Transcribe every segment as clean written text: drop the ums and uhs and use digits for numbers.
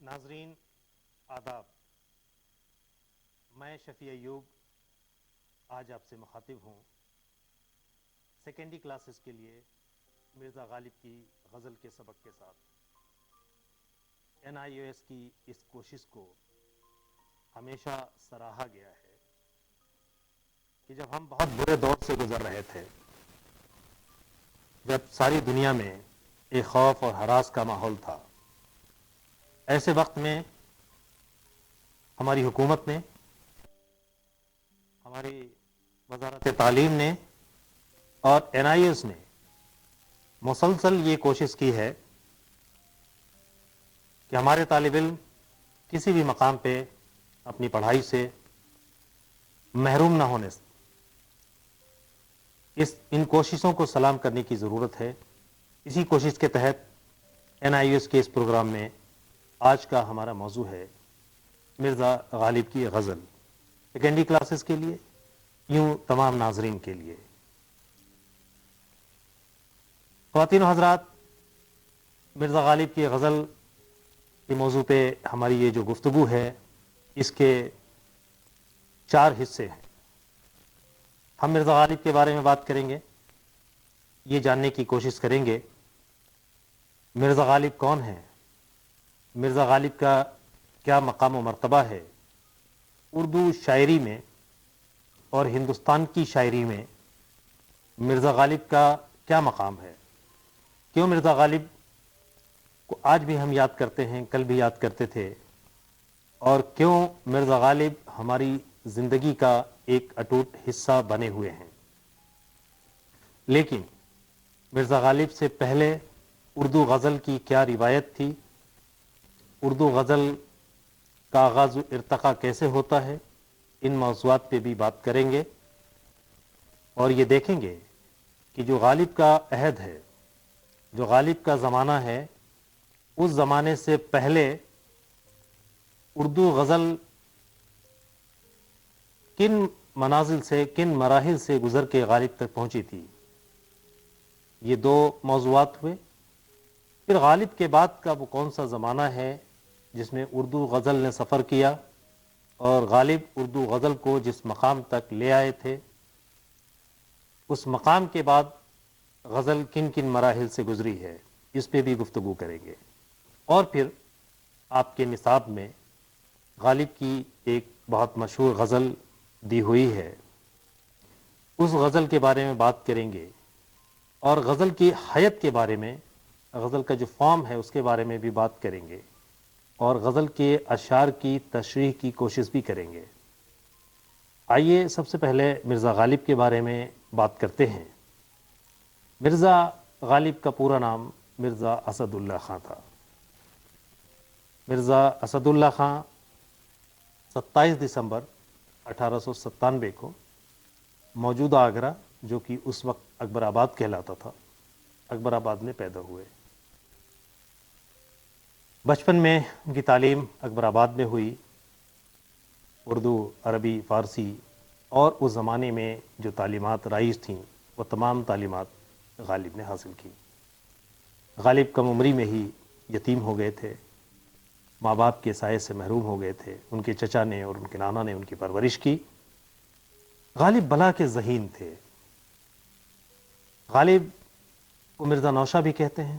ناظرین آداب، میں شفیع ایوب آج آپ سے مخاطب ہوں سیکنڈری کلاسز کے لیے مرزا غالب کی غزل کے سبق کے ساتھ۔ NIOS کی اس کوشش کو ہمیشہ سراہا گیا ہے کہ جب ہم بہت برے دور سے گزر رہے تھے، جب ساری دنیا میں ایک خوف اور ہراس کا ماحول تھا، ایسے وقت میں ہماری حکومت نے، ہماری وزارت تعلیم نے اور NIOS نے مسلسل یہ کوشش کی ہے کہ ہمارے طالب علم کسی بھی مقام پہ اپنی پڑھائی سے محروم نہ ہونے سے، ان کوششوں کو سلام کرنے کی ضرورت ہے۔ اسی کوشش کے تحت NIOS کے اس پروگرام میں آج کا ہمارا موضوع ہے مرزا غالب کی غزل، سیکنڈری کلاسز کے لیے، یوں تمام ناظرین کے لیے۔ خواتین و حضرات، مرزا غالب کی غزل کے موضوع پہ ہماری یہ جو گفتگو ہے، اس کے 4 حصے ہیں۔ ہم مرزا غالب کے بارے میں بات کریں گے، یہ جاننے کی کوشش کریں گے مرزا غالب کون ہے، مرزا غالب کا کیا مقام و مرتبہ ہے اردو شاعری میں اور ہندوستان کی شاعری میں، مرزا غالب کا کیا مقام ہے، کیوں مرزا غالب کو آج بھی ہم یاد کرتے ہیں، کل بھی یاد کرتے تھے، اور کیوں مرزا غالب ہماری زندگی کا ایک اٹوٹ حصہ بنے ہوئے ہیں۔ لیکن مرزا غالب سے پہلے اردو غزل کی کیا روایت تھی، اردو غزل کا آغاز و ارتقاء کیسے ہوتا ہے، ان موضوعات پہ بھی بات کریں گے اور یہ دیکھیں گے کہ جو غالب کا عہد ہے، جو غالب کا زمانہ ہے، اس زمانے سے پہلے اردو غزل کن منازل سے، کن مراحل سے گزر کے غالب تک پہنچی تھی۔ یہ 2 موضوعات ہوئے۔ پھر غالب کے بعد کا وہ کون سا زمانہ ہے جس میں اردو غزل نے سفر کیا، اور غالب اردو غزل کو جس مقام تک لے آئے تھے، اس مقام کے بعد غزل کن کن مراحل سے گزری ہے، اس پہ بھی گفتگو کریں گے۔ اور پھر آپ کے نصاب میں غالب کی ایک بہت مشہور غزل دی ہوئی ہے، اس غزل کے بارے میں بات کریں گے، اور غزل کی حیت کے بارے میں، غزل کا جو فارم ہے اس کے بارے میں بھی بات کریں گے، اور غزل کے اشعار کی تشریح کی کوشش بھی کریں گے۔ آئیے سب سے پہلے مرزا غالب کے بارے میں بات کرتے ہیں۔ مرزا غالب کا پورا نام مرزا اسد اللہ خان تھا۔ مرزا اسد اللہ خان 27 دسمبر 1897 کو موجودہ آگرہ، جو کہ اس وقت اکبر آباد کہلاتا تھا، اکبر آباد میں پیدا ہوئے۔ بچپن میں ان کی تعلیم اکبر آباد میں ہوئی، اردو، عربی، فارسی اور اس زمانے میں جو تعلیمات رائج تھیں، وہ تمام تعلیمات غالب نے حاصل کی۔ غالب کم عمری میں ہی یتیم ہو گئے تھے، ماں باپ کے سائے سے محروم ہو گئے تھے۔ ان کے چچا نے اور ان کے نانا نے ان کی پرورش کی۔ غالب بلا کے ذہین تھے۔ غالب کو مرزا نوشہ بھی کہتے ہیں۔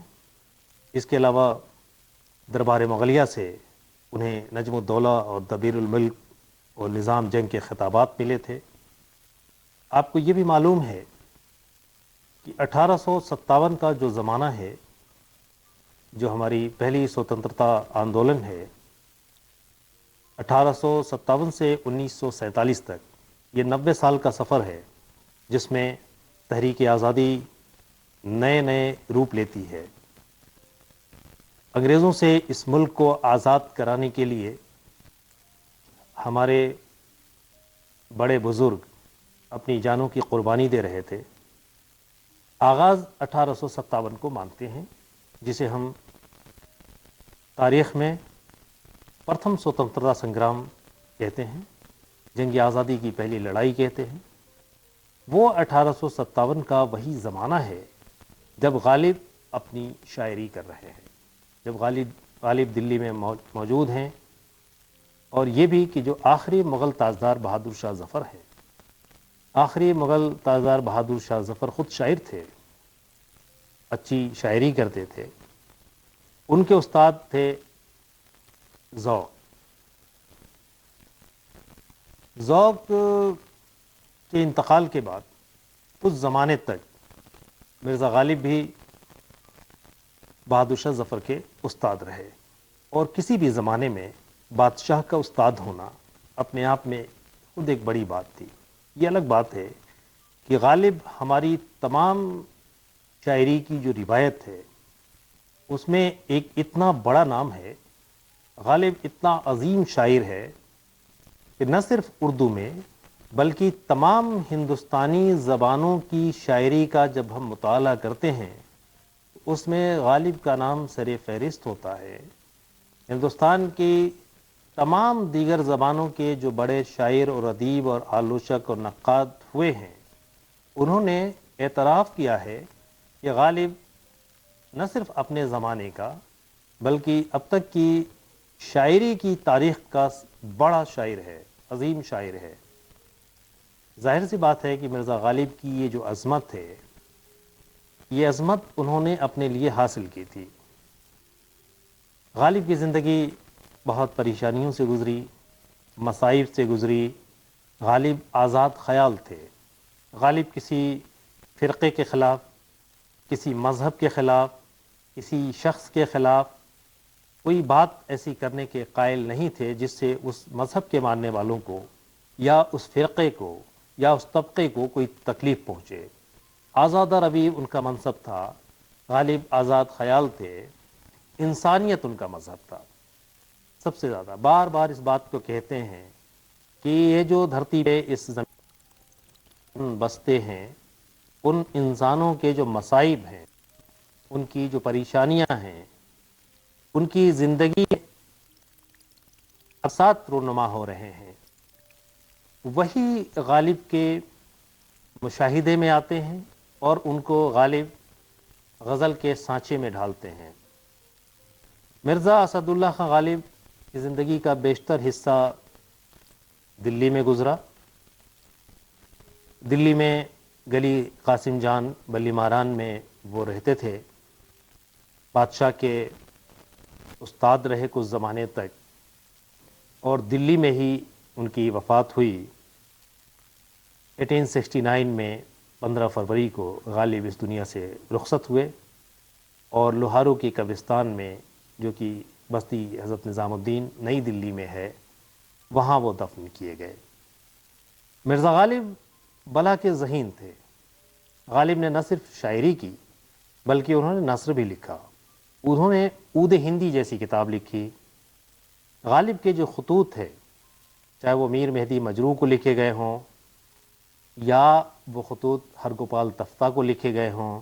اس کے علاوہ دربار مغلیہ سے انہیں نجم الدولہ اور دبیر الملک اور نظام جنگ کے خطابات ملے تھے۔ آپ کو یہ بھی معلوم ہے کہ 1857 کا جو زمانہ ہے، جو ہماری پہلی سوتنترتا آندولن ہے، 1857 سے 1947 تک، یہ 90 سال کا سفر ہے، جس میں تحریک آزادی نئے نئے روپ لیتی ہے۔ انگریزوں سے اس ملک کو آزاد کرانے کے لیے ہمارے بڑے بزرگ اپنی جانوں کی قربانی دے رہے تھے۔ آغاز 1857 کو مانتے ہیں، جسے ہم تاریخ میں پرتھم سوتنترتا سنگرام کہتے ہیں، جنگ آزادی کی پہلی لڑائی کہتے ہیں۔ وہ 1857 کا وہی زمانہ ہے جب غالب اپنی شاعری کر رہے ہیں۔ جب غالب دلی میں موجود ہیں، اور یہ بھی کہ جو آخری مغل تاجدار بہادر شاہ ظفر ہے، آخری مغل تاجدار بہادر شاہ ظفر خود شاعر تھے، اچھی شاعری کرتے تھے، ان کے استاد تھے ذوق کے انتقال کے بعد کچھ زمانے تک مرزا غالب بھی بہادر شاہ ظفر کے استاد رہے، اور کسی بھی زمانے میں بادشاہ کا استاد ہونا اپنے آپ میں خود ایک بڑی بات تھی۔ یہ الگ بات ہے کہ غالب ہماری تمام شاعری کی جو روایت ہے اس میں ایک اتنا بڑا نام ہے، غالب اتنا عظیم شاعر ہے کہ نہ صرف اردو میں بلکہ تمام ہندوستانی زبانوں کی شاعری کا جب ہم مطالعہ کرتے ہیں اس میں غالب کا نام سر فہرست ہوتا ہے۔ ہندوستان کی تمام دیگر زبانوں کے جو بڑے شاعر اور ادیب اور آلوچک اور نقاد ہوئے ہیں، انہوں نے اعتراف کیا ہے کہ غالب نہ صرف اپنے زمانے کا بلکہ اب تک کی شاعری کی تاریخ کا بڑا شاعر ہے، عظیم شاعر ہے۔ ظاہر سی بات ہے کہ مرزا غالب کی یہ جو عظمت ہے، یہ عظمت انہوں نے اپنے لیے حاصل کی تھی۔ غالب کی زندگی بہت پریشانیوں سے گزری، مصائب سے گزری۔ غالب آزاد خیال تھے، غالب کسی فرقے کے خلاف، کسی مذہب کے خلاف، کسی شخص کے خلاف کوئی بات ایسی کرنے کے قائل نہیں تھے جس سے اس مذہب کے ماننے والوں کو یا اس فرقے کو یا اس طبقے کو کوئی تکلیف پہنچے۔ آزادہ روی ان کا منصب تھا، غالب آزاد خیال تھے، انسانیت ان کا مذہب تھا۔ سب سے زیادہ بار بار اس بات کو کہتے ہیں کہ یہ جو دھرتی پہ اس زمین بستے ہیں، ان انسانوں کے جو مصائب ہیں، ان کی جو پریشانیاں ہیں، ان کی زندگی ساتھ رونما ہو رہے ہیں، وہی غالب کے مشاہدے میں آتے ہیں اور ان کو غالب غزل کے سانچے میں ڈھالتے ہیں۔ مرزا اسد اللہ خان غالب کی زندگی کا بیشتر حصہ دلی میں گزرا۔ دلی میں گلی قاسم جان بلی ماران میں وہ رہتے تھے، بادشاہ کے استاد رہے کچھ زمانے تک، اور دلی میں ہی ان کی وفات ہوئی۔ 1869 میں 15 فروری کو غالب اس دنیا سے رخصت ہوئے، اور لوہارو کی قبرستان میں جو کہ بستی حضرت نظام الدین نئی دلی میں ہے، وہاں وہ دفن کیے گئے۔ مرزا غالب بلا کے ذہین تھے۔ غالب نے نہ صرف شاعری کی بلکہ انہوں نے نثر بھی لکھا۔ انہوں نے عود ہندی جیسی کتاب لکھی۔ غالب کے جو خطوط ہے، چاہے وہ میر مہدی مجروح کو لکھے گئے ہوں یا وہ خطوط ہرگوپال تفتہ کو لکھے گئے ہوں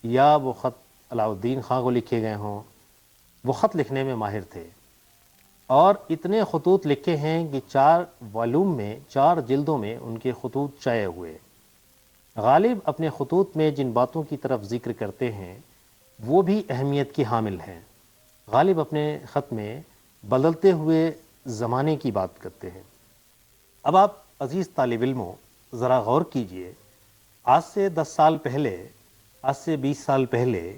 یا وہ خط علاء الدین خان کو لکھے گئے ہوں، وہ خط لکھنے میں ماہر تھے، اور اتنے خطوط لکھے ہیں کہ 4 والیوم میں، 4 جلدوں میں ان کے خطوط شائع ہوئے۔ غالب اپنے خطوط میں جن باتوں کی طرف ذکر کرتے ہیں وہ بھی اہمیت کی حامل ہیں۔ غالب اپنے خط میں بدلتے ہوئے زمانے کی بات کرتے ہیں۔ اب آپ عزیز طالب علموں ذرا غور کیجئے، آج سے 10 سال پہلے، آج سے 20 سال پہلے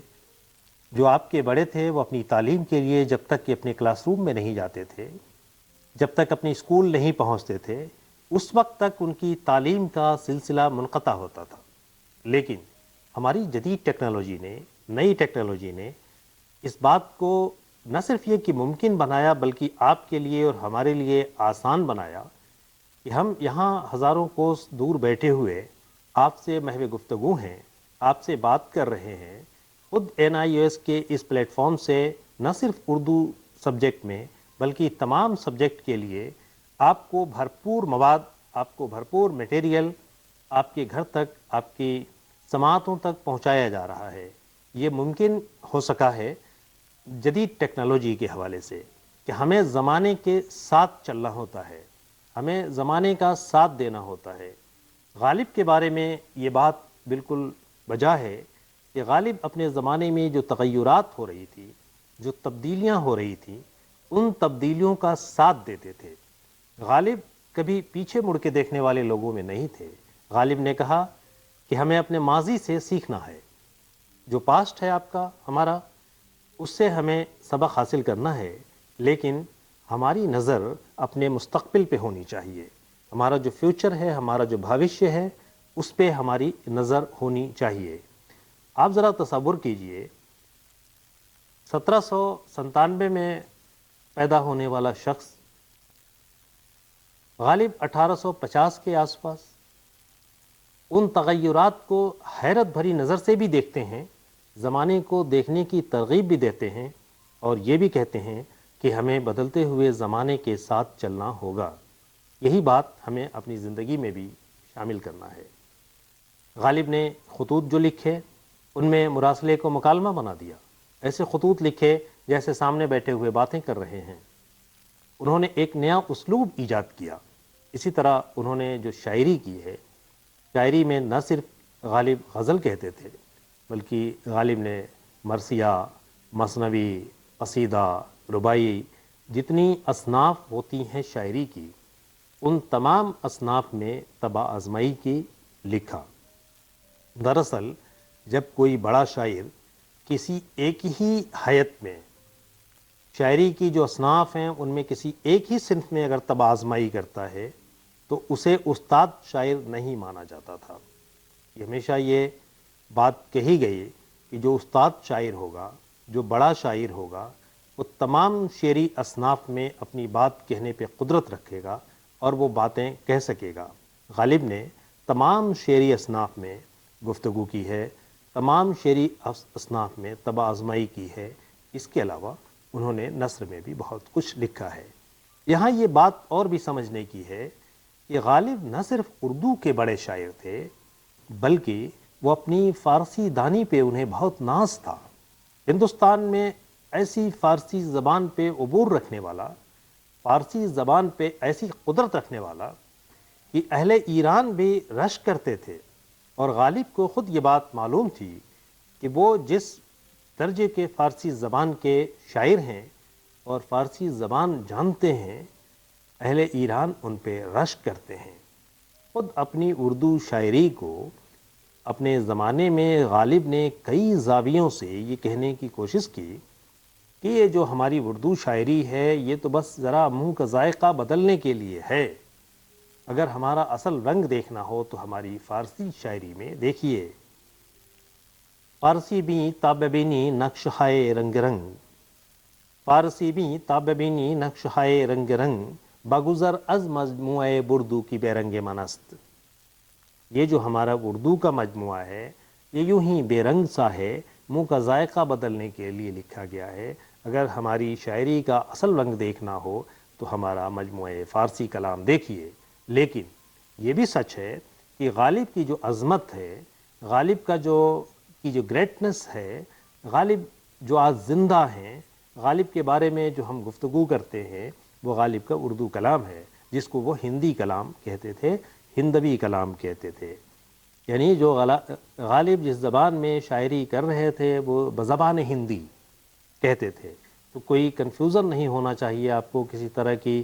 جو آپ کے بڑے تھے وہ اپنی تعلیم کے لیے جب تک کہ اپنے کلاس روم میں نہیں جاتے تھے، جب تک اپنے اسکول نہیں پہنچتے تھے، اس وقت تک ان کی تعلیم کا سلسلہ منقطع ہوتا تھا۔ لیکن ہماری جدید ٹیکنالوجی نے، نئی ٹیکنالوجی نے اس بات کو نہ صرف یہ کہ ممکن بنایا بلکہ آپ کے لیے اور ہمارے لیے آسان بنایا کہ ہم یہاں ہزاروں کوس دور بیٹھے ہوئے آپ سے محو گفتگو ہیں، آپ سے بات کر رہے ہیں۔ خود NIOS کے اس پلیٹ فارم سے نہ صرف اردو سبجیکٹ میں بلکہ تمام سبجیکٹ کے لیے آپ کو بھرپور مواد، آپ کو بھرپور میٹیریل آپ کے گھر تک، آپ کی سماعتوں تک پہنچایا جا رہا ہے۔ یہ ممکن ہو سکا ہے جدید ٹیکنالوجی کے حوالے سے کہ ہمیں زمانے کے ساتھ چلنا ہوتا ہے، ہمیں زمانے کا ساتھ دینا ہوتا ہے۔ غالب کے بارے میں یہ بات بالکل بجا ہے کہ غالب اپنے زمانے میں جو تغیرات ہو رہی تھی، جو تبدیلیاں ہو رہی تھیں ان تبدیلیوں کا ساتھ دیتے تھے۔ غالب کبھی پیچھے مڑ کے دیکھنے والے لوگوں میں نہیں تھے۔ غالب نے کہا کہ ہمیں اپنے ماضی سے سیکھنا ہے، جو پاسٹ ہے آپ کا ہمارا، اس سے ہمیں سبق حاصل کرنا ہے، لیکن ہماری نظر اپنے مستقبل پہ ہونی چاہیے۔ ہمارا جو فیوچر ہے، ہمارا جو بھاوشیہ ہے، اس پہ ہماری نظر ہونی چاہیے۔ آپ ذرا تصور کیجئے 1797 میں پیدا ہونے والا شخص غالب 1850 کے آس پاس ان تغیرات کو حیرت بھری نظر سے بھی دیکھتے ہیں، زمانے کو دیکھنے کی ترغیب بھی دیتے ہیں، اور یہ بھی کہتے ہیں کہ ہمیں بدلتے ہوئے زمانے کے ساتھ چلنا ہوگا۔ یہی بات ہمیں اپنی زندگی میں بھی شامل کرنا ہے۔ غالب نے خطوط جو لکھے ان میں مراسلے کو مکالمہ بنا دیا، ایسے خطوط لکھے جیسے سامنے بیٹھے ہوئے باتیں کر رہے ہیں۔ انہوں نے ایک نیا اسلوب ایجاد کیا۔ اسی طرح انہوں نے جو شاعری کی ہے، شاعری میں نہ صرف غالب غزل کہتے تھے، بلکہ غالب نے مرثیہ، مثنوی، قصیدہ، رباعی، جتنی اصناف ہوتی ہیں شاعری کی، ان تمام اصناف میں طبع آزمائی کی لکھا۔ دراصل جب کوئی بڑا شاعر کسی ایک ہی حیت میں شاعری کی جو اصناف ہیں ان میں کسی ایک ہی صنف میں اگر طبع آزمائی کرتا ہے تو اسے استاد شاعر نہیں مانا جاتا تھا۔ ہمیشہ یہ بات کہی گئی کہ جو استاد شاعر ہوگا، جو بڑا شاعر ہوگا، وہ تمام شعری اصناف میں اپنی بات کہنے پہ قدرت رکھے گا اور وہ باتیں کہہ سکے گا۔ غالب نے تمام شعری اصناف میں گفتگو کی ہے، تمام شعری اصناف میں طبع آزمائی کی ہے۔ اس کے علاوہ انہوں نے نثر میں بھی بہت کچھ لکھا ہے۔ یہاں یہ بات اور بھی سمجھنے کی ہے کہ غالب نہ صرف اردو کے بڑے شاعر تھے، بلکہ وہ اپنی فارسی دانی پہ انہیں بہت ناز تھا۔ ہندوستان میں ایسی فارسی زبان پہ عبور رکھنے والا، فارسی زبان پہ ایسی قدرت رکھنے والا کہ اہل ایران بھی رشک کرتے تھے، اور غالب کو خود یہ بات معلوم تھی کہ وہ جس درجے کے فارسی زبان کے شاعر ہیں اور فارسی زبان جانتے ہیں، اہل ایران ان پہ رشک کرتے ہیں۔ خود اپنی اردو شاعری کو اپنے زمانے میں غالب نے کئی زاویوں سے یہ کہنے کی کوشش کی کہ یہ جو ہماری اردو شاعری ہے یہ تو بس ذرا منہ کا ذائقہ بدلنے کے لیے ہے۔ اگر ہمارا اصل رنگ دیکھنا ہو تو ہماری فارسی شاعری میں دیکھیے، فارسی بھی تاببینی نقش ہائے رنگ رنگ، فارسی بھی تاببینی نقش ہائے رنگ رنگ، بگذر از مجموعہ بردو کی بے رنگ منست۔ یہ جو ہمارا اردو کا مجموعہ ہے یہ یوں ہی بے رنگ سا ہے، منہ کا ذائقہ بدلنے کے لیے لکھا گیا ہے۔ اگر ہماری شاعری کا اصل رنگ دیکھنا ہو تو ہمارا مجموعہ فارسی کلام دیکھیے۔ لیکن یہ بھی سچ ہے کہ غالب کی جو عظمت ہے، غالب کا جو گریٹنس ہے، غالب جو آج زندہ ہیں، غالب کے بارے میں جو ہم گفتگو کرتے ہیں، وہ غالب کا اردو کلام ہے، جس کو وہ ہندی کلام کہتے تھے، ہندوی کلام کہتے تھے۔ یعنی جو غالب جس زبان میں شاعری کر رہے تھے وہ بزبان ہندی کہتے تھے۔ تو کوئی کنفیوژن نہیں ہونا چاہیے، آپ کو کسی طرح کی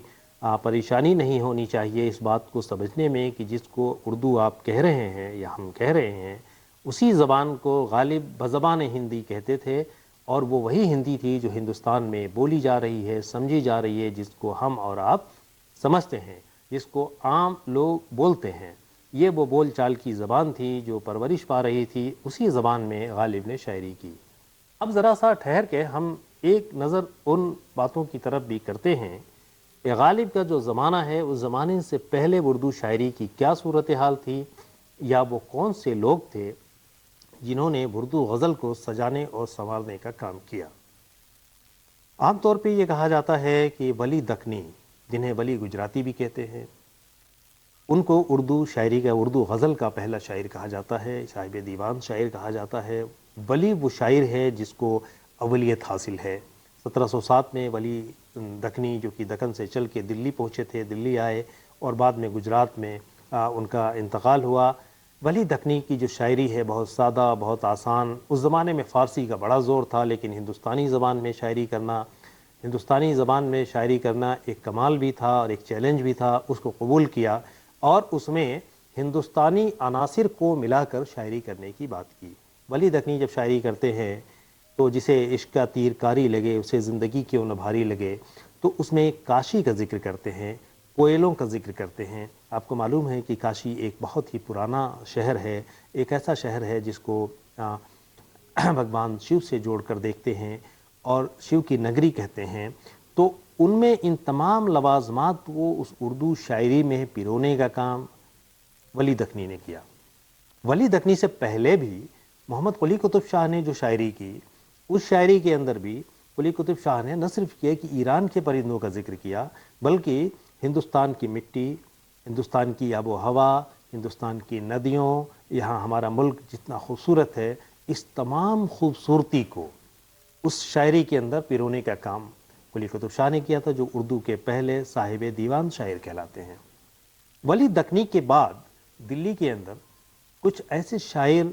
پریشانی نہیں ہونی چاہیے اس بات کو سمجھنے میں کہ جس کو اردو آپ کہہ رہے ہیں یا ہم کہہ رہے ہیں، اسی زبان کو غالب بزبان ہندی کہتے تھے، اور وہ وہی ہندی تھی جو ہندوستان میں بولی جا رہی ہے، سمجھی جا رہی ہے، جس کو ہم اور آپ سمجھتے ہیں، جس کو عام لوگ بولتے ہیں۔ یہ وہ بول چال کی زبان تھی جو پرورش پا رہی تھی، اسی زبان میں غالب نے شاعری کی۔ اب ذرا سا ٹھہر کے ہم ایک نظر ان باتوں کی طرف بھی کرتے ہیں کہ غالب کا جو زمانہ ہے اس زمانے سے پہلے اردو شاعری کی کیا صورتحال تھی، یا وہ کون سے لوگ تھے جنہوں نے اردو غزل کو سجانے اور سنوارنے کا کام کیا۔ عام طور پہ یہ کہا جاتا ہے کہ ولی دکنی، جنہیں ولی گجراتی بھی کہتے ہیں، ان کو اردو شاعری کا، اردو غزل کا پہلا شاعر کہا جاتا ہے، صاحب دیوان شاعر کہا جاتا ہے۔ ولی وہ شاعر ہے جس کو اولیت حاصل ہے۔ 1707 میں ولی دکنی جو کہ دکن سے چل کے دلی پہنچے تھے، دلی آئے اور بعد میں گجرات میں ان کا انتقال ہوا۔ ولی دکنی کی جو شاعری ہے بہت سادہ، بہت آسان. اس زمانے میں فارسی کا بڑا زور تھا، لیکن ہندوستانی زبان میں شاعری کرنا ایک کمال بھی تھا اور ایک چیلنج بھی تھا. اس کو قبول کیا اور اس میں ہندوستانی عناصر کو ملا کر شاعری کرنے کی بات کی. ولی دکنی جب شاعری کرتے ہیں تو جسے عشق کا تیر کاری لگے، اسے زندگی کیوں نہ بھاری لگے، تو اس میں کاشی کا ذکر کرتے ہیں، کوئلوں کا ذکر کرتے ہیں. آپ کو معلوم ہے کہ کاشی ایک بہت ہی پرانا شہر ہے، ایک ایسا شہر ہے جس کو بھگوان شیو سے جوڑ کر دیکھتے ہیں اور شیو کی نگری کہتے ہیں. تو ان میں ان تمام لوازمات کو اس اردو شاعری میں پیرونے کا کام ولی دکنی نے کیا. ولی دکنی سے پہلے بھی محمد قلی قطب شاہ نے جو شاعری کی، اس شاعری کے اندر بھی قلی قطب شاہ نے نہ صرف یہ کہ ایران کے پرندوں کا ذکر کیا، بلکہ ہندوستان کی مٹی، ہندوستان کی آب و ہوا، ہندوستان کی ندیوں، یہاں ہمارا ملک جتنا خوبصورت ہے، اس تمام خوبصورتی کو اس شاعری کے اندر پیرونے کا کام قلی قطب شاہ نے کیا تھا، جو اردو کے پہلے صاحب دیوان شاعر کہلاتے ہیں. ولی دکنی کے بعد دلی کے اندر کچھ ایسے شاعر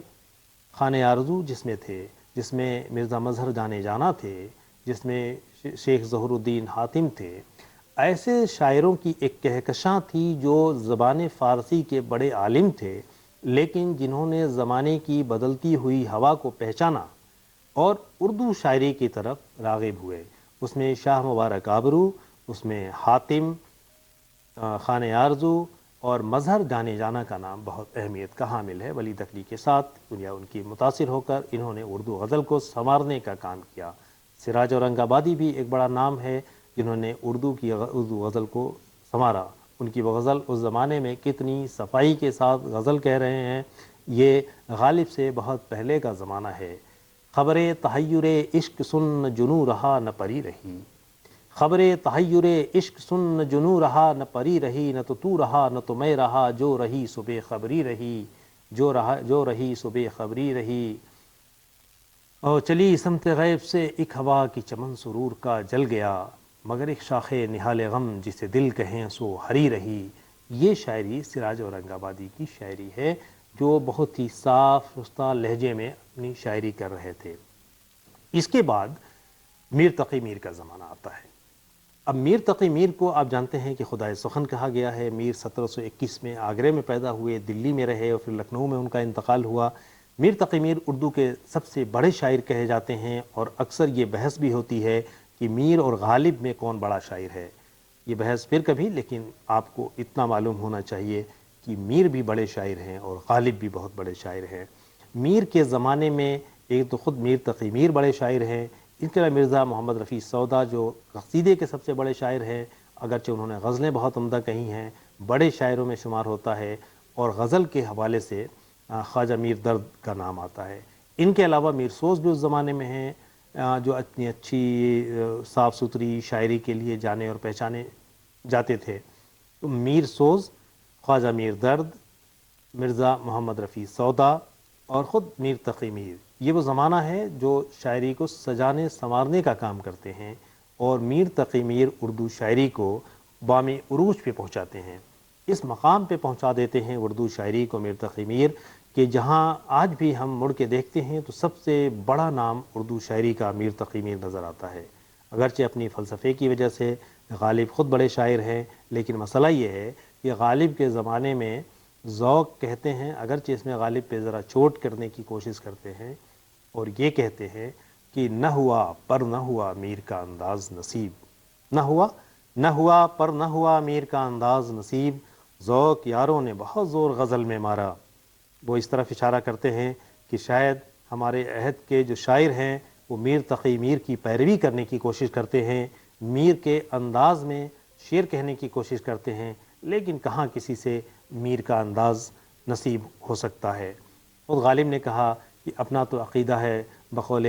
خانِ آرزو جس میں تھے، جس میں مرزا مظہر جانے جانا تھے، جس میں شیخ ظہور الدین حاتم تھے. ایسے شاعروں کی ایک کہکشاں تھی جو زبان فارسی کے بڑے عالم تھے، لیکن جنہوں نے زمانے کی بدلتی ہوئی ہوا کو پہچانا اور اردو شاعری کی طرف راغب ہوئے. اس میں شاہ مبارک آبرو، اس میں حاتم، خانِ آرزو اور مظہر جانے جانا کا نام بہت اہمیت کا حامل ہے. ولی دکنی کے ساتھ دنیا ان کی متاثر ہو کر انہوں نے اردو غزل کو سنوارنے کا کام کیا. سراج اورنگ آبادی بھی ایک بڑا نام ہے جنہوں نے اردو غزل کو سنوارا. ان کی وہ غزل اس زمانے میں کتنی صفائی کے ساتھ غزل کہہ رہے ہیں، یہ غالب سے بہت پہلے کا زمانہ ہے. خبر تحیر عشق سن جنوں رہا نہ پری رہی، خبر تحیر عشق سن نہ جنوں رہا نہ پری رہی، نہ تو رہا نہ تو میں رہا، جو رہی سو بے خبری رہی، جو رہی سو بے خبری رہی. اور چلی سمت غیب سے ایک ہوا کی چمن سرور کا جل گیا، مگر ایک شاخ نہال غم جسے دل کہیں سو ہری رہی. یہ شاعری سراج اورنگ آبادی کی شاعری ہے جو بہت ہی صاف رستہ لہجے میں اپنی شاعری کر رہے تھے. اس کے بعد میر تقی میر کا زمانہ آتا ہے. اب میر تقی میر کو آپ جانتے ہیں کہ خدائے سخن کہا گیا ہے. میر 1721 میں آگرے میں پیدا ہوئے، دلی میں رہے اور پھر لکھنؤ میں ان کا انتقال ہوا. میر تقی میر اردو کے سب سے بڑے شاعر کہے جاتے ہیں اور اکثر یہ بحث بھی ہوتی ہے کہ میر اور غالب میں کون بڑا شاعر ہے. یہ بحث پھر کبھی، لیکن آپ کو اتنا معلوم ہونا چاہیے کہ میر بھی بڑے شاعر ہیں اور غالب بھی بہت بڑے شاعر ہیں. میر کے زمانے میں ایک تو خود میر تقی میر بڑے شاعر ہیں، اس کے علاوہ مرزا محمد رفیع سودا جو قصیدے کے سب سے بڑے شاعر ہیں، اگرچہ انہوں نے غزلیں بہت عمدہ کہی ہیں، بڑے شاعروں میں شمار ہوتا ہے. اور غزل کے حوالے سے خواجہ میر درد کا نام آتا ہے. ان کے علاوہ میر سوز بھی اس زمانے میں ہیں جو اتنی اچھی صاف ستھری شاعری کے لیے جانے اور پہچانے جاتے تھے. تو میر سوز، خواجہ میر درد، مرزا محمد رفیع سودا اور خود میر تقی میر، یہ وہ زمانہ ہے جو شاعری کو سجانے سنوارنے کا کام کرتے ہیں. اور میر تقی میر اردو شاعری کو بام عروج پہ پہنچاتے ہیں، اس مقام پہ پہنچا دیتے ہیں اردو شاعری کو میر تقی میر کہ جہاں آج بھی ہم مڑ کے دیکھتے ہیں تو سب سے بڑا نام اردو شاعری کا میر تقی میر نظر آتا ہے. اگرچہ اپنی فلسفے کی وجہ سے غالب خود بڑے شاعر ہیں، لیکن مسئلہ یہ ہے کہ غالب کے زمانے میں ذوق کہتے ہیں، اگرچہ اس میں غالب پہ ذرا چوٹ کرنے کی کوشش کرتے ہیں اور یہ کہتے ہیں کہ نہ ہوا پر نہ ہوا میر کا انداز نصیب، نہ ہوا پر نہ ہوا میر کا انداز نصیب، ذوق یاروں نے بہت زور غزل میں مارا. وہ اس طرف اشارہ کرتے ہیں کہ شاید ہمارے عہد کے جو شاعر ہیں وہ میر تقی میر کی پیروی کرنے کی کوشش کرتے ہیں، میر کے انداز میں شعر کہنے کی کوشش کرتے ہیں، لیکن کہاں کسی سے میر کا انداز نصیب ہو سکتا ہے. خود غالب نے کہا کہ اپنا تو عقیدہ ہے بقول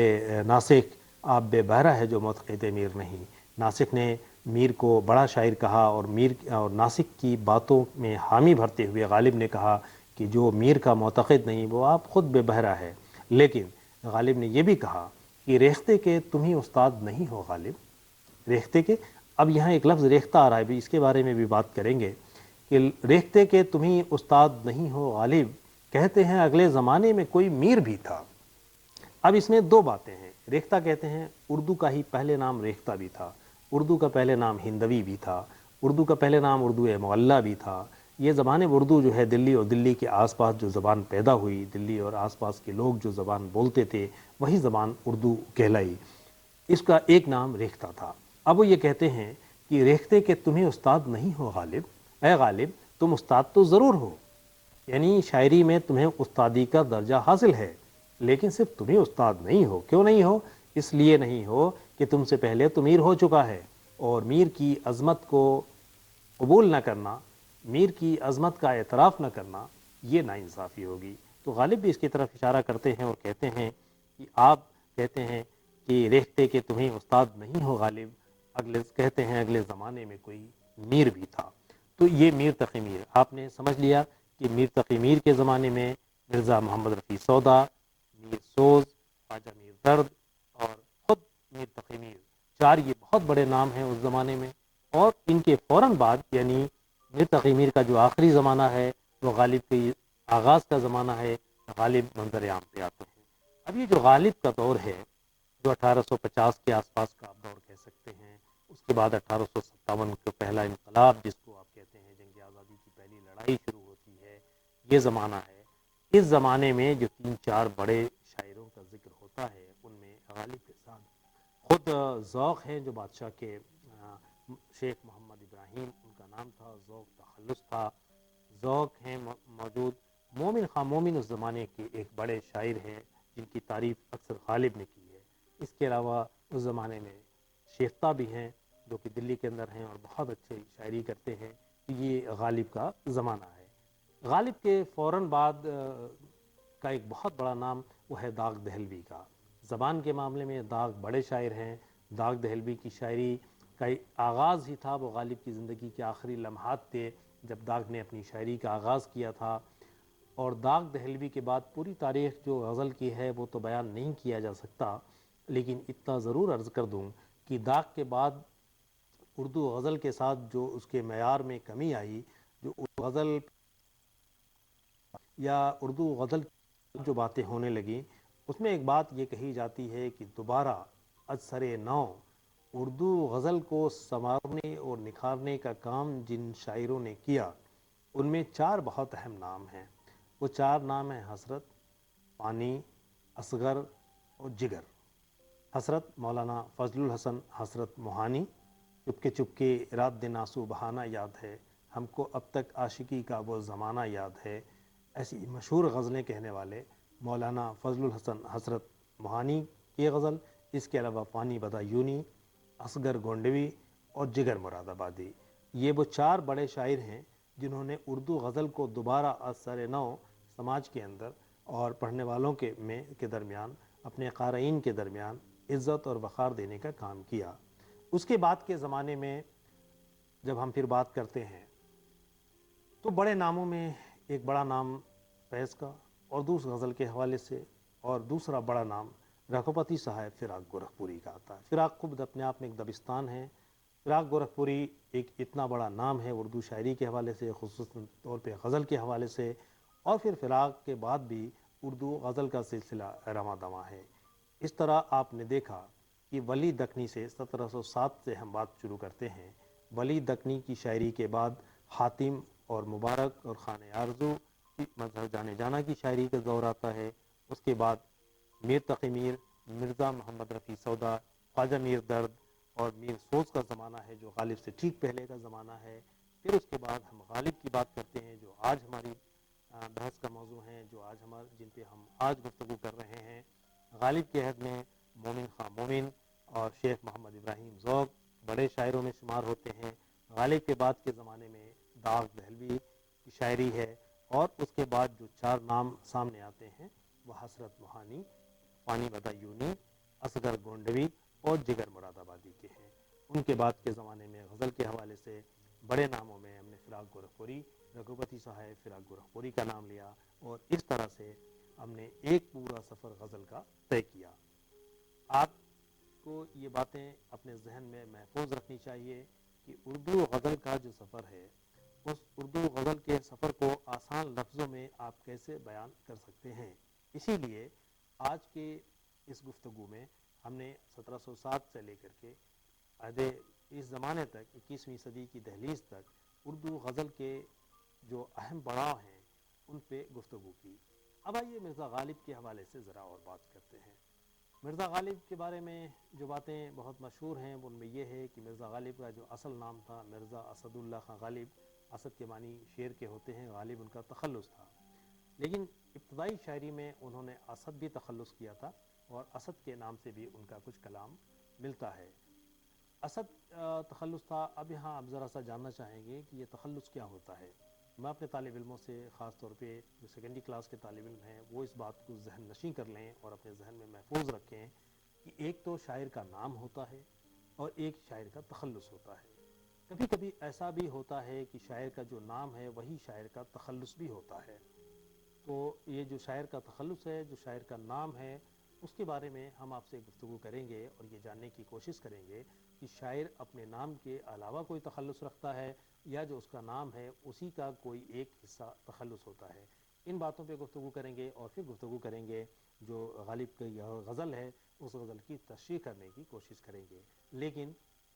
ناسک، آپ بے بہرہ ہے جو معتقد میر نہیں. ناسک نے میر کو بڑا شاعر کہا اور میر اور ناسک کی باتوں میں حامی بھرتے ہوئے غالب نے کہا کہ جو میر کا معتقد نہیں وہ آپ خود بے بہرہ ہے. لیکن غالب نے یہ بھی کہا کہ ریختہ کے تم ہی استاد نہیں ہو غالب، ریختہ کے، اب یہاں ایک لفظ ریختہ آ رہا ہے بھی، اس کے بارے میں بھی بات کریں گے کہ ریختہ کے تم ہی استاد نہیں ہو غالب، کہتے ہیں اگلے زمانے میں کوئی میر بھی تھا۔ اب اس میں دو باتیں ہیں، ریختہ کہتے ہیں اردو کا ہی پہلے نام ریختہ بھی تھا، اردو کا پہلے نام ہندوی بھی تھا، اردو کا پہلے نام اردو معلیٰ بھی تھا۔ یہ زبان اردو جو ہے دلی اور دلی کے آس پاس جو زبان پیدا ہوئی، دلی اور آس پاس کے لوگ جو زبان بولتے تھے وہی زبان اردو کہلائی۔ اس کا ایک نام ریختہ تھا۔ اب وہ یہ کہتے ہیں کہ ریختے کہ تمہیں استاد نہیں ہو غالب، اے غالب تم استاد تو ضرور ہو، یعنی شاعری میں تمہیں استادی کا درجہ حاصل ہے، لیکن صرف تمہیں استاد نہیں ہو۔ کیوں نہیں ہو؟ اس لیے نہیں ہو کہ تم سے پہلے تو میر ہو چکا ہے، اور میر کی عظمت کو قبول نہ کرنا، میر کی عظمت کا اعتراف نہ کرنا، یہ ناانصافی ہوگی۔ تو غالب بھی اس کی طرف اشارہ کرتے ہیں اور کہتے ہیں کہ آپ کہتے ہیں کہ ریختے کہ تمہیں استاد نہیں ہو غالب، کہتے ہیں اگلے زمانے میں کوئی میر بھی تھا۔ تو یہ میر تقی میر آپ نے سمجھ لیا کہ میر تقی میر کے زمانے میں مرزا محمد رفیع سودا، میر سوز، خواجہ میر درد اور خود میر تقی میر، چار یہ بہت بڑے نام ہیں اس زمانے میں۔ اور ان کے فوراً بعد یعنی میر تقی میر کا جو آخری زمانہ ہے وہ غالب کے آغاز کا زمانہ ہے، غالب منظر عام پہ آتے ہیں۔ اب یہ جو غالب کا دور ہے جو 1850 کے آس پاس کا آپ دور کہہ سکتے ہیں، اس کے بعد 1857 کا پہلا انقلاب جس کو آپ کہتے ہیں، جنگ آزادی کی پہلی لڑائی شروع ہوتی ہے، یہ زمانہ ہے۔ اس زمانے میں جو تین چار بڑے شاعروں کا ذکر ہوتا ہے ان میں غالب کے ساتھ خود ذوق ہیں جو بادشاہ کے شیخ محمد ابراہیم ان کا نام تھا، ذوق تخلص تھا، ذوق ہیں موجود۔ مومن خان مومن اس زمانے کے ایک بڑے شاعر ہیں جن کی تعریف اکثر غالب نے کی ہے۔ اس کے علاوہ اس زمانے میں شیفتہ بھی ہیں جو کہ دلی کے اندر ہیں اور بہت اچھے شاعری کرتے ہیں۔ یہ غالب کا زمانہ ہے۔ غالب کے فوراً بعد کا ایک بہت بڑا نام وہ ہے داغ دہلوی کا۔ زبان کے معاملے میں داغ بڑے شاعر ہیں۔ داغ دہلوی کی شاعری کا آغاز ہی تھا، وہ غالب کی زندگی کے آخری لمحات تھے جب داغ نے اپنی شاعری کا آغاز کیا تھا۔ اور داغ دہلوی کے بعد پوری تاریخ جو غزل کی ہے وہ تو بیان نہیں کیا جا سکتا، لیکن اتنا ضرور عرض کر دوں کہ داغ کے بعد اردو غزل کے ساتھ جو اس کے معیار میں کمی آئی، جو غزل یا اردو غزل جو باتیں ہونے لگیں، اس میں ایک بات یہ کہی جاتی ہے کہ دوبارہ از سر نو اردو غزل کو سنوارنے اور نکھارنے کا کام جن شاعروں نے کیا ان میں چار بہت اہم نام ہیں۔ وہ چار نام ہیں حسرت، پانی، اصغر اور جگر۔ حسرت مولانا فضل الحسن حسرت موہانی، چپکے چپکے رات دن آنسو بہانا یاد ہے، ہم کو اب تک عاشقی کا وہ زمانہ یاد ہے، ایسی مشہور غزلیں کہنے والے مولانا فضل الحسن حسرت موہانی کی غزل۔ اس کے علاوہ پانی بدایونی، اصغر گونڈوی اور جگر مراد آبادی، یہ وہ چار بڑے شاعر ہیں جنہوں نے اردو غزل کو دوبارہ از سر نو سماج کے اندر اور پڑھنے والوں کے درمیان، اپنے قارئین کے درمیان عزت اور وقار دینے کا کام کیا۔ اس کے بعد کے زمانے میں جب ہم پھر بات کرتے ہیں تو بڑے ناموں میں ایک بڑا نام فیض کا اور دوسرا غزل کے حوالے سے، اور دوسرا بڑا نام رگھوپتی صاحب فراق گورکھپوری کا آتا ہے۔ فراق خود اپنے آپ میں ایک دبستان ہے۔ فراق گورکھپوری ایک اتنا بڑا نام ہے اردو شاعری کے حوالے سے، خصوصاً طور پہ غزل کے حوالے سے، اور پھر فراق کے بعد بھی اردو غزل کا سلسلہ رواں دواں ہے۔ اس طرح آپ نے دیکھا کہ ولی دکنی سے 1707 سے ہم بات شروع کرتے ہیں۔ ولی دکنی کی شاعری کے بعد حاتم اور مبارک اور خانِ آرزو مظہر جانے جانا کی شاعری کا دور آتا ہے۔ اس کے بعد میر تقی میر، مرزا محمد رفیع سودا، خواجہ میر درد اور میر سوز کا زمانہ ہے جو غالب سے ٹھیک پہلے کا زمانہ ہے۔ پھر اس کے بعد ہم غالب کی بات کرتے ہیں جو آج ہماری بحث کا موضوع ہیں، جو آج جن پہ ہم آج گفتگو کر رہے ہیں۔ غالب کے عہد میں مومن خان مومن اور شیخ محمد ابراہیم ذوق بڑے شاعروں میں شمار ہوتے ہیں۔ غالب کے بعد کے زمانے میں داغ دہلوی کی شاعری ہے، اور اس کے بعد جو چار نام سامنے آتے ہیں وہ حسرت موہانی، پانی بدایونی، اصغر گونڈوی اور جگر مراد آبادی کے ہیں۔ ان کے بعد کے زمانے میں غزل کے حوالے سے بڑے ناموں میں ہم نے فراق گورکھپوری، رگھوپتی صاحب فراق گورکھپوری کا نام لیا، اور اس طرح سے ہم نے ایک پورا سفر غزل کا طے کیا۔ آپ کو یہ باتیں اپنے ذہن میں محفوظ رکھنی چاہیے کہ اردو غزل کا جو سفر ہے اس اردو غزل کے سفر کو آسان لفظوں میں آپ کیسے بیان کر سکتے ہیں؟ اسی لیے آج کے اس گفتگو میں ہم نے 1707 سے لے کر کے عہد اس زمانے تک 21ویں صدی کی دہلیز تک اردو غزل کے جو اہم پڑاؤ ہیں ان پہ گفتگو کی۔ اب آئیے مرزا غالب کے حوالے سے ذرا اور بات کرتے ہیں۔ مرزا غالب کے بارے میں جو باتیں بہت مشہور ہیں ان میں یہ ہے کہ مرزا غالب کا جو اصل نام تھا مرزا اسد اللہ خان غالب، اسد کے معنی شیر کے ہوتے ہیں، غالب ان کا تخلص تھا، لیکن ابتدائی شاعری میں انہوں نے اسد بھی تخلص کیا تھا اور اسد کے نام سے بھی ان کا کچھ کلام ملتا ہے۔ اسد تخلص تھا۔ اب یہاں آپ ذرا سا جاننا چاہیں گے کہ یہ تخلص کیا ہوتا ہے۔ میں اپنے طالب علموں سے خاص طور پہ جو سیکنڈری کلاس کے طالب علم ہیں وہ اس بات کو ذہن نشین کر لیں اور اپنے ذہن میں محفوظ رکھیں کہ ایک تو شاعر کا نام ہوتا ہے اور ایک شاعر کا تخلص ہوتا ہے۔ کبھی کبھی ایسا بھی ہوتا ہے کہ شاعر کا جو نام ہے وہی شاعر کا تخلص بھی ہوتا ہے۔ تو یہ جو شاعر کا تخلص ہے، جو شاعر کا نام ہے، اس کے بارے میں ہم آپ سے گفتگو کریں گے اور یہ جاننے کی کوشش کریں گے کہ شاعر اپنے نام کے علاوہ کوئی تخلص رکھتا ہے یا جو اس کا نام ہے اسی کا کوئی ایک حصہ تخلص ہوتا ہے۔ ان باتوں پہ گفتگو کریں گے اور پھر گفتگو کریں گے جو غالب کی غزل ہے اس غزل کی تشریح کرنے کی کوشش کریں گے۔ لیکن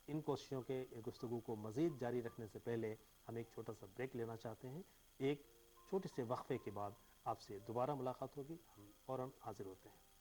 ان کوششوں کے گفتگو کو مزید جاری رکھنے سے پہلے ہم ایک چھوٹا سا بریک لینا چاہتے ہیں۔ ایک چھوٹے سے وقفے کے بعد آپ سے دوبارہ ملاقات ہوگی، ہم فوراً حاضر ہوتے ہیں۔